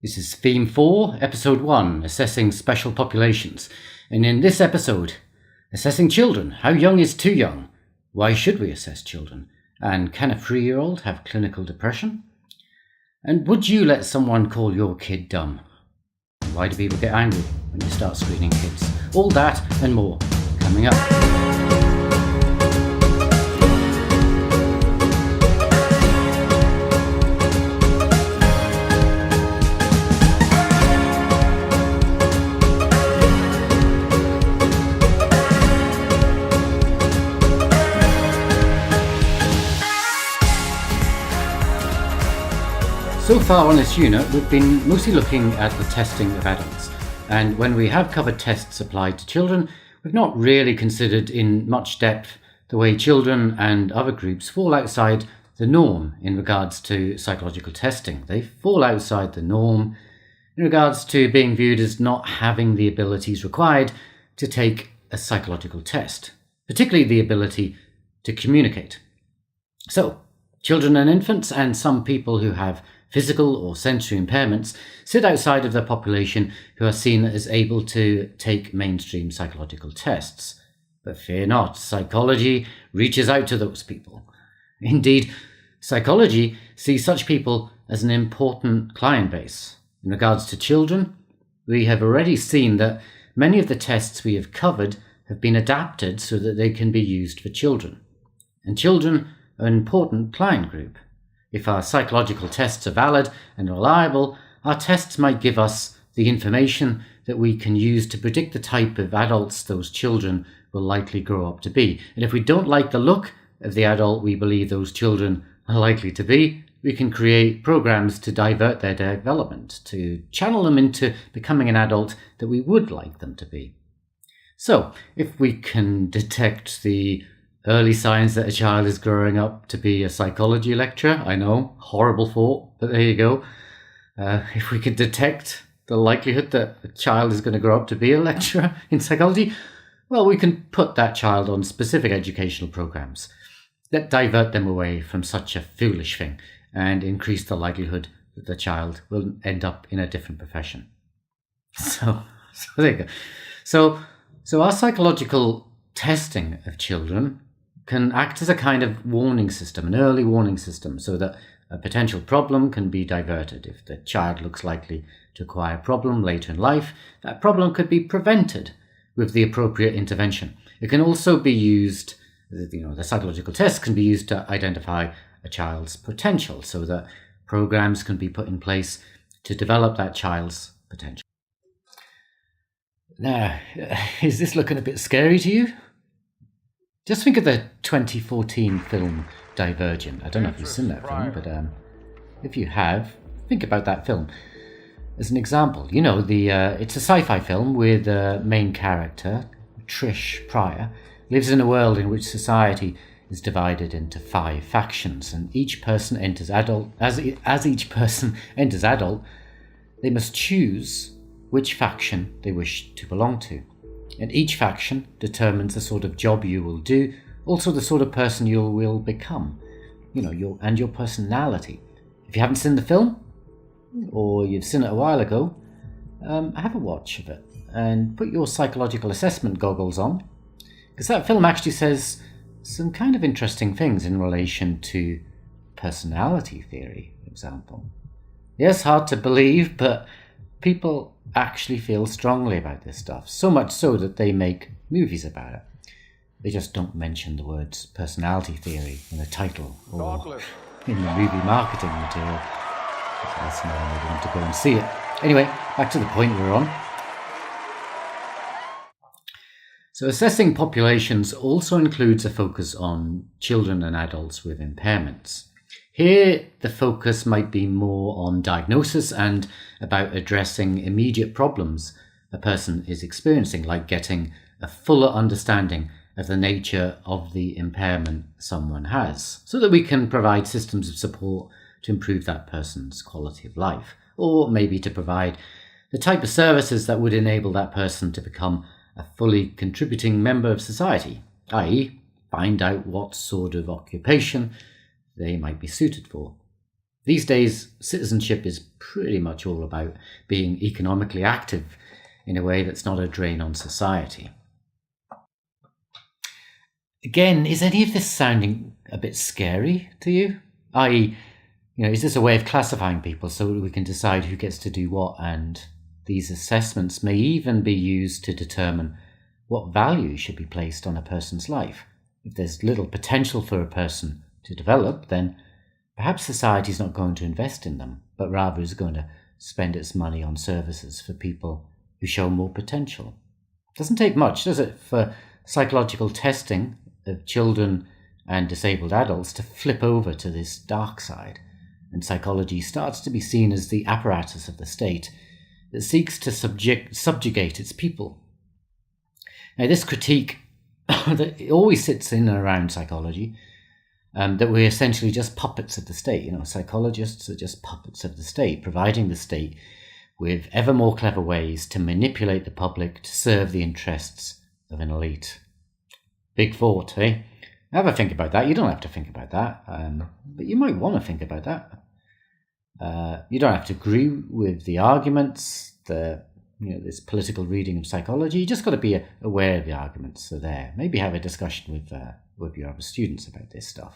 This is Theme 4, Episode 1, Assessing Special Populations. And in this episode, assessing children. How young is too young? Why should we assess children? And can a 3-year-old have clinical depression? And would you let someone call your kid dumb? And why do people get angry when you start screening kids? All that and more coming up. So far on this unit, we've been mostly looking at the testing of adults, and when we have covered tests applied to children, we've not really considered in much depth the way children and other groups fall outside the norm in regards to psychological testing. They fall outside the norm in regards to being viewed as not having the abilities required to take a psychological test, particularly the ability to communicate. So, children and infants and some people who have physical or sensory impairments sit outside of the population who are seen as able to take mainstream psychological tests. But fear not, psychology reaches out to those people. Indeed, psychology sees such people as an important client base. In regards to children, we have already seen that many of the tests we have covered have been adapted so that they can be used for children. And children are an important client group. If our psychological tests are valid and reliable, our tests might give us the information that we can use to predict the type of adults those children will likely grow up to be. And if we don't like the look of the adult we believe those children are likely to be, we can create programs to divert their development, to channel them into becoming an adult that we would like them to be. So, if we can detect the early signs that a child is growing up to be a psychology lecturer, I know, horrible thought, but there you go. If we could detect the likelihood that a child is going to grow up to be a lecturer in psychology, well, we can put that child on specific educational programs that divert them away from such a foolish thing and increase the likelihood that the child will end up in a different profession. So there you go. So our psychological testing of children can act as a kind of warning system, an early warning system, so that a potential problem can be diverted. If the child looks likely to acquire a problem later in life, that problem could be prevented with the appropriate intervention. It can also be used, the psychological tests can be used to identify a child's potential, so that programs can be put in place to develop that child's potential. Now, is this looking a bit scary to you? Just think of the 2014 film Divergent. I don't know if you've seen that film, but if you have, think about that film as an example. It's a sci-fi film with the main character, Trish Pryor, lives in a world in which society is divided into 5 factions, and each person enters adult. As each person enters adult, they must choose which faction they wish to belong to. And each faction determines the sort of job you will do, also the sort of person you will become, your personality. If you haven't seen the film, or you've seen it a while ago, have a watch of it and put your psychological assessment goggles on, because that film actually says some kind of interesting things in relation to personality theory, for example. Yes, hard to believe, but people actually feel strongly about this stuff, so much so that they make movies about it. They just don't mention the words personality theory in the title or in the movie marketing material. That's no one would want to go and see it. Anyway, back to the point we're on. So assessing populations also includes a focus on children and adults with impairments. Here, the focus might be more on diagnosis and about addressing immediate problems a person is experiencing, like getting a fuller understanding of the nature of the impairment someone has, so that we can provide systems of support to improve that person's quality of life, or maybe to provide the type of services that would enable that person to become a fully contributing member of society, i.e., find out what sort of occupation they might be suited for. These days, citizenship is pretty much all about being economically active in a way that's not a drain on society. Again, is any of this sounding a bit scary to you? I.e., is this a way of classifying people so that we can decide who gets to do what, and these assessments may even be used to determine what value should be placed on a person's life? If there's little potential for a person to develop, then perhaps society is not going to invest in them, but rather is going to spend its money on services for people who show more potential. It doesn't take much, does it, for psychological testing of children and disabled adults to flip over to this dark side, and psychology starts to be seen as the apparatus of the state that seeks to subjugate its people. Now, this critique that always sits in and around psychology, that we're essentially just puppets of the state. Psychologists are just puppets of the state, providing the state with ever more clever ways to manipulate the public to serve the interests of an elite. Big thought, eh? Have a think about that. You don't have to think about that, but you might want to think about that. You don't have to agree with the arguments, this political reading of psychology. You just got to be aware of the arguments are there. Maybe have a discussion with your other students about this stuff.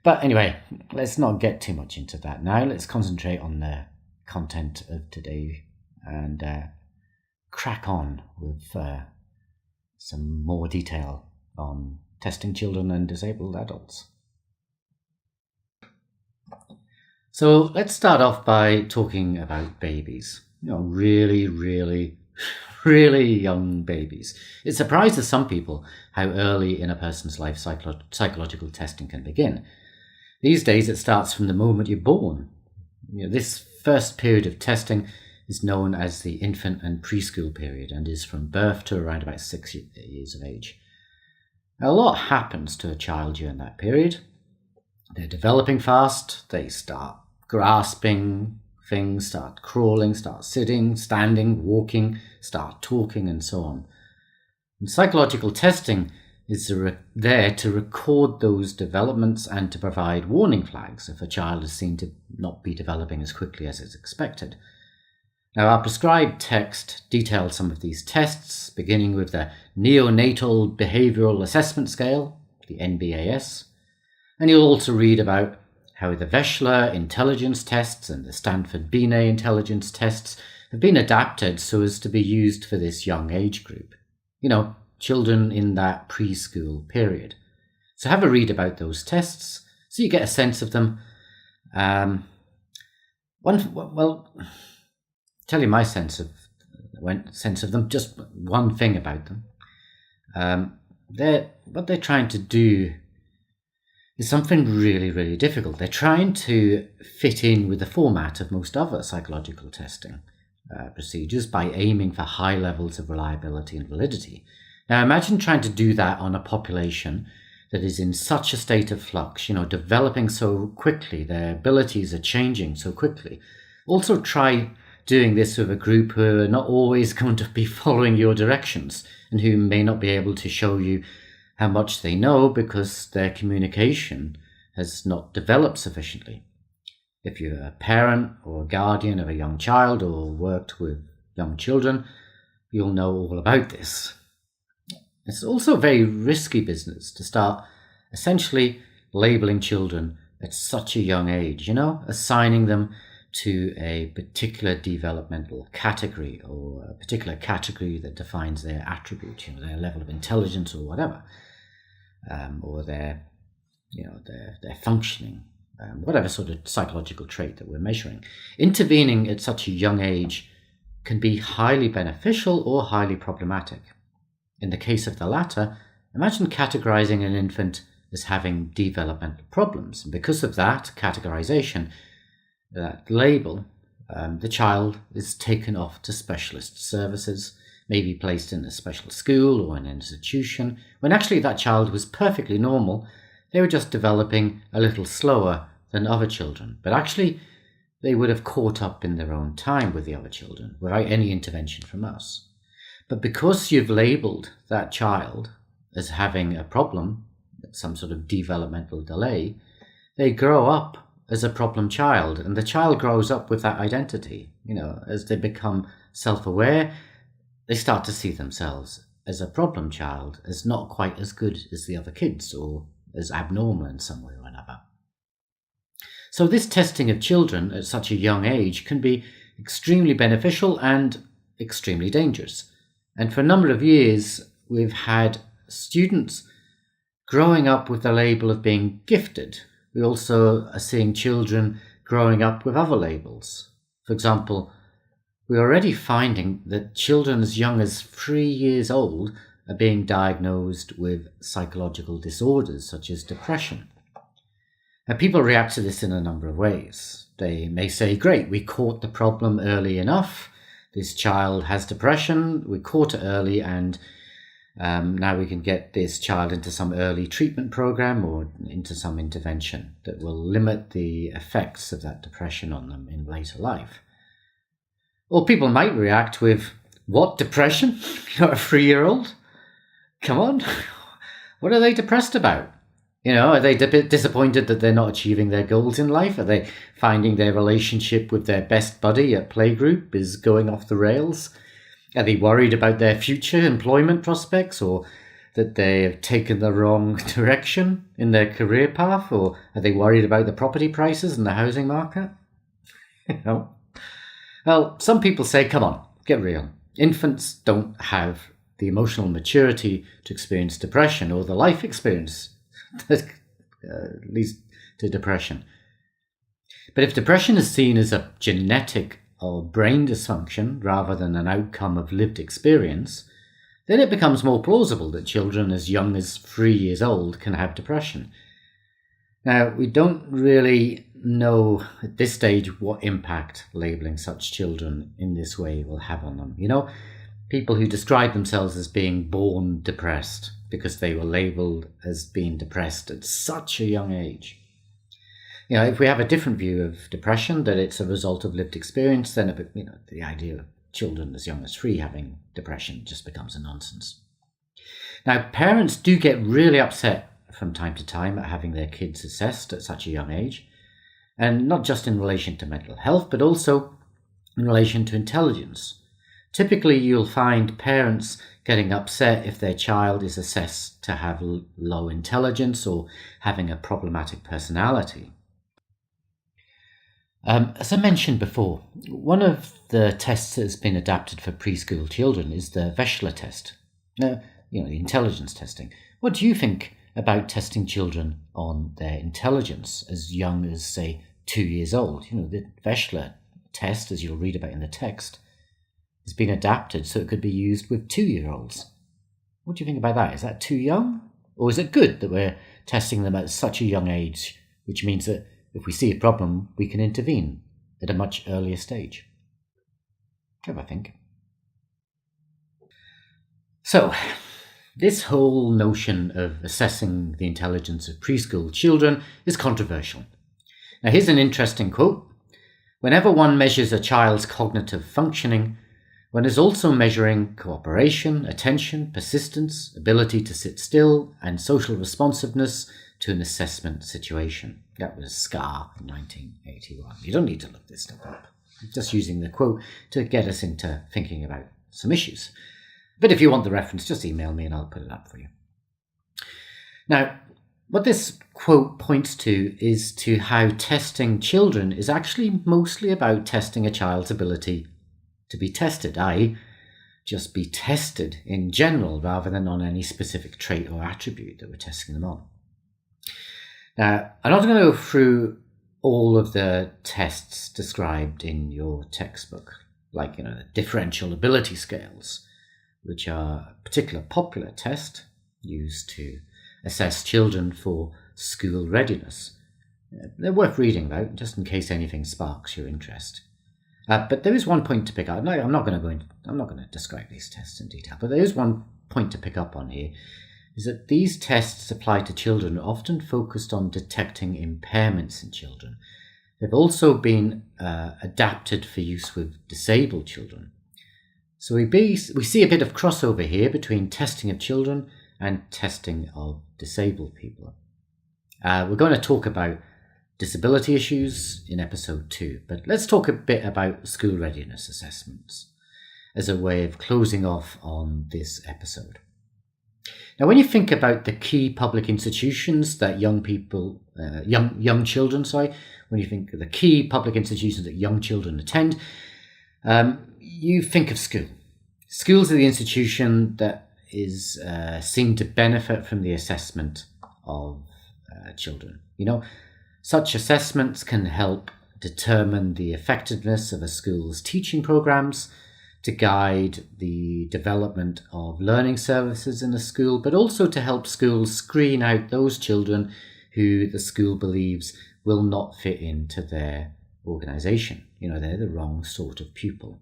But anyway, let's not get too much into that now. Let's concentrate on the content of today and crack on with some more detail on testing children and disabled adults. So let's start off by talking about babies. Really, really, really young babies. It surprises some people how early in a person's life psychological testing can begin. These days it starts from the moment you're born. This first period of testing is known as the infant and preschool period and is from birth to around about 6 years of age. Now, a lot happens to a child during that period. They're developing fast, they start grasping things, start crawling, start sitting, standing, walking, start talking, and so on. And psychological testing is there to record those developments and to provide warning flags if a child is seen to not be developing as quickly as is expected. Now, our prescribed text details some of these tests, beginning with the Neonatal Behavioural Assessment Scale, the NBAS, and you'll also read about how the Wechsler intelligence tests and the Stanford Binet intelligence tests have been adapted so as to be used for this young age group. Children in that preschool period. So have a read about those tests so you get a sense of them. Tell you my sense of them. Just one thing about them. What they're trying to do is something really, really difficult. They're trying to fit in with the format of most other psychological testing procedures by aiming for high levels of reliability and validity. Now, imagine trying to do that on a population that is in such a state of flux, developing so quickly, their abilities are changing so quickly. Also try doing this with a group who are not always going to be following your directions and who may not be able to show you how much they know because their communication has not developed sufficiently. If you're a parent or a guardian of a young child or worked with young children, you'll know all about this. It's also a very risky business to start essentially labeling children at such a young age, assigning them to a particular developmental category or a particular category that defines their attribute, their level of intelligence or whatever, or their functioning, whatever sort of psychological trait that we're measuring. Intervening at such a young age can be highly beneficial or highly problematic. In the case of the latter, imagine categorizing an infant as having developmental problems. And because of that categorization, that label, the child is taken off to specialist services, maybe placed in a special school or an institution, when actually that child was perfectly normal. They were just developing a little slower than other children. But actually, they would have caught up in their own time with the other children without any intervention from us. But because you've labelled that child as having a problem, some sort of developmental delay, they grow up as a problem child, and the child grows up with that identity. As they become self-aware, they start to see themselves as a problem child, as not quite as good as the other kids, or as abnormal in some way or another. So this testing of children at such a young age can be extremely beneficial and extremely dangerous. And for a number of years, we've had students growing up with the label of being gifted. We also are seeing children growing up with other labels. For example, we're already finding that children as young as 3 years old are being diagnosed with psychological disorders such as depression. Now, people react to this in a number of ways. They may say, great, we caught the problem early enough. This child has depression, we caught it early, and now we can get this child into some early treatment program or into some intervention that will limit the effects of that depression on them in later life. Or people might react with, what, depression? You're a 3-year-old? Come on, what are they depressed about? Are they disappointed that they're not achieving their goals in life? Are they finding their relationship with their best buddy at playgroup is going off the rails? Are they worried about their future employment prospects, or that they have taken the wrong direction in their career path? Or are they worried about the property prices and the housing market? Well, some people say, come on, get real. Infants don't have the emotional maturity to experience depression or the life experience that leads to depression. But if depression is seen as a genetic or brain dysfunction rather than an outcome of lived experience, then it becomes more plausible that children as young as 3 years old can have depression. Now, we don't really know at this stage what impact labelling such children in this way will have on them. People who describe themselves as being born depressed because they were labelled as being depressed at such a young age. If we have a different view of depression, that it's a result of lived experience, then the idea of children as young as 3 having depression just becomes a nonsense. Now, parents do get really upset from time to time at having their kids assessed at such a young age, and not just in relation to mental health, but also in relation to intelligence. Typically, you'll find parents getting upset if their child is assessed to have low intelligence or having a problematic personality. As I mentioned before, one of the tests that has been adapted for preschool children is the Wechsler test, the intelligence testing. What do you think about testing children on their intelligence as young as, say, 2 years old? The Wechsler test, as you'll read about in the text, has been adapted so it could be used with 2-year-olds. What do you think about that? Is that too young? Or is it good that we're testing them at such a young age, which means that if we see a problem, we can intervene at a much earlier stage? Have a think. So, this whole notion of assessing the intelligence of preschool children is controversial. Now, here's an interesting quote. Whenever one measures a child's cognitive functioning, one is also measuring cooperation, attention, persistence, ability to sit still, and social responsiveness to an assessment situation. That was Scar in 1981. You don't need to look this stuff up. I'm just using the quote to get us into thinking about some issues. But if you want the reference, just email me and I'll put it up for you. Now, what this quote points to is to how testing children is actually mostly about testing a child's ability to be tested, i.e. just be tested in general rather than on any specific trait or attribute that we're testing them on. Now, I'm not going to go through all of the tests described in your textbook, like the differential ability scales, which are a particular popular test used to assess children for school readiness. They're worth reading about, just in case anything sparks your interest. But there is one point to pick up. I'm not going to describe these tests in detail, but there is one point to pick up on here, is that these tests applied to children are often focused on detecting impairments in children. They've also been adapted for use with disabled children. So we see a bit of crossover here between testing of children and testing of disabled people. We're going to talk about disability issues in episode 2. But let's talk a bit about school readiness assessments as a way of closing off on this episode. Now, when you think about the key public institutions that young children, when you think of the key public institutions that young children attend, you think of school. Schools are the institution that is seen to benefit from the assessment of children. Such assessments can help determine the effectiveness of a school's teaching programs, to guide the development of learning services in the school, but also to help schools screen out those children who the school believes will not fit into their organisation. They're the wrong sort of pupil.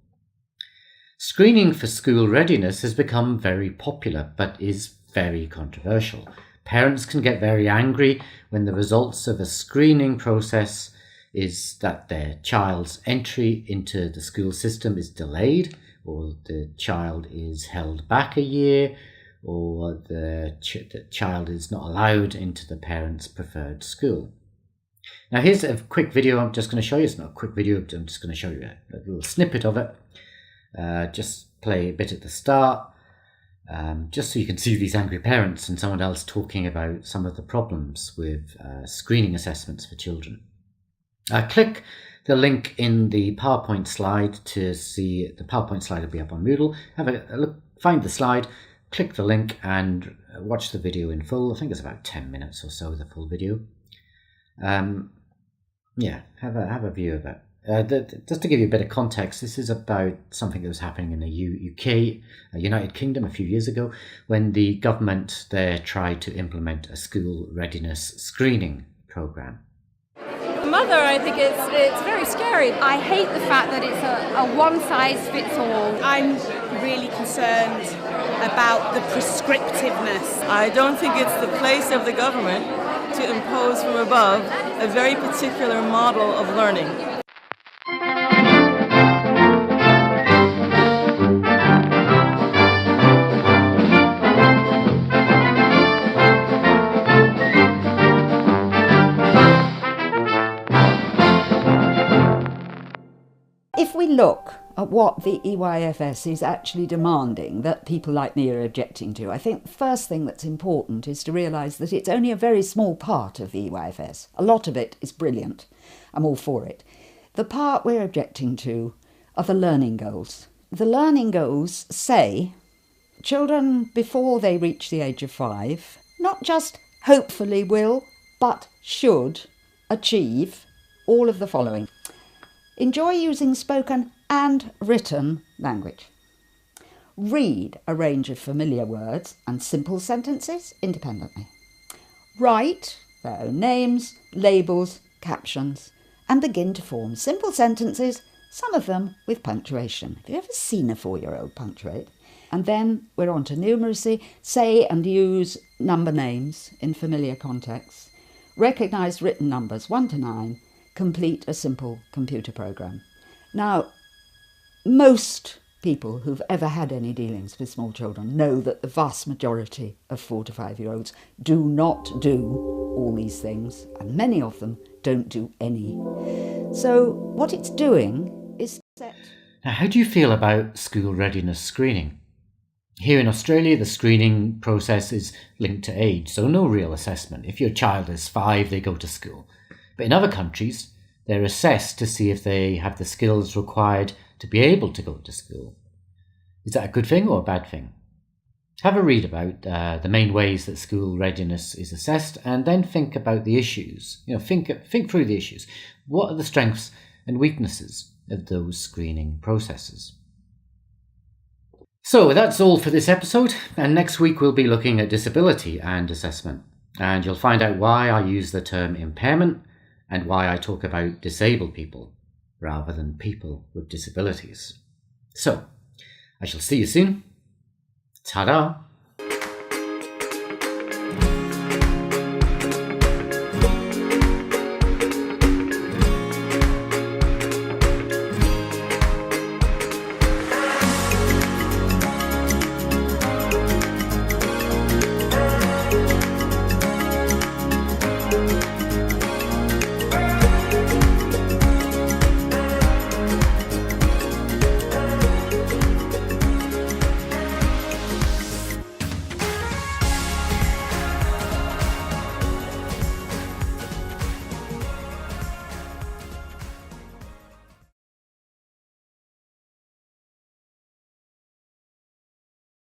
Screening for school readiness has become very popular, but is very controversial. Parents can get very angry when the results of a screening process is that their child's entry into the school system is delayed, or the child is held back a year, or the child is not allowed into the parent's preferred school. Now here's a quick video I'm just going to show you. It's not a quick video, I'm just going to show you a little snippet of it. Just play a bit at the start, just so you can see these angry parents and someone else talking about some of the problems with screening assessments for children. Click the link in the PowerPoint slide to see the PowerPoint slide will be up on Moodle. Have a look, find the slide, click the link and watch the video in full. I think it's about 10 minutes or so, the full video. Have a view of it. Just to give you a bit of context, this is about something that was happening in the UK, United Kingdom, a few years ago, when the government there tried to implement a school readiness screening programme. Mother, I think it's very scary. I hate the fact that it's a one-size-fits-all. I'm really concerned about the prescriptiveness. I don't think it's the place of the government to impose from above a very particular model of learning. If we look at what the EYFS is actually demanding that people like me are objecting to, I think the first thing that's important is to realise that it's only a very small part of the EYFS. A lot of it is brilliant. I'm all for it. The part we're objecting to are the learning goals. The learning goals say children before they reach the age of 5 not just hopefully will, but should achieve all of the following. Enjoy using spoken and written language. Read a range of familiar words and simple sentences independently. Write their own names, labels, captions, and begin to form simple sentences, some of them with punctuation. Have you ever seen a 4-year-old punctuate? And then we're on to numeracy. Say and use number names in familiar contexts. Recognise written numbers 1 to 9. Complete a simple computer program. Now, most people who've ever had any dealings with small children know that the vast majority of 4 to 5-year-olds do not do all these things, and many of them don't do any. So what it's doing is set. Now, how do you feel about school readiness screening? Here in Australia, the screening process is linked to age, so no real assessment. If your child is 5, they go to school. But in other countries, they're assessed to see if they have the skills required to be able to go to school. Is that a good thing or a bad thing? Have a read about the main ways that school readiness is assessed, and then think about the issues. Think through the issues. What are the strengths and weaknesses of those screening processes? So that's all for this episode, and next week we'll be looking at disability and assessment, and you'll find out why I use the term impairment and why I talk about disabled people rather than people with disabilities. So, I shall see you soon. Ta-da!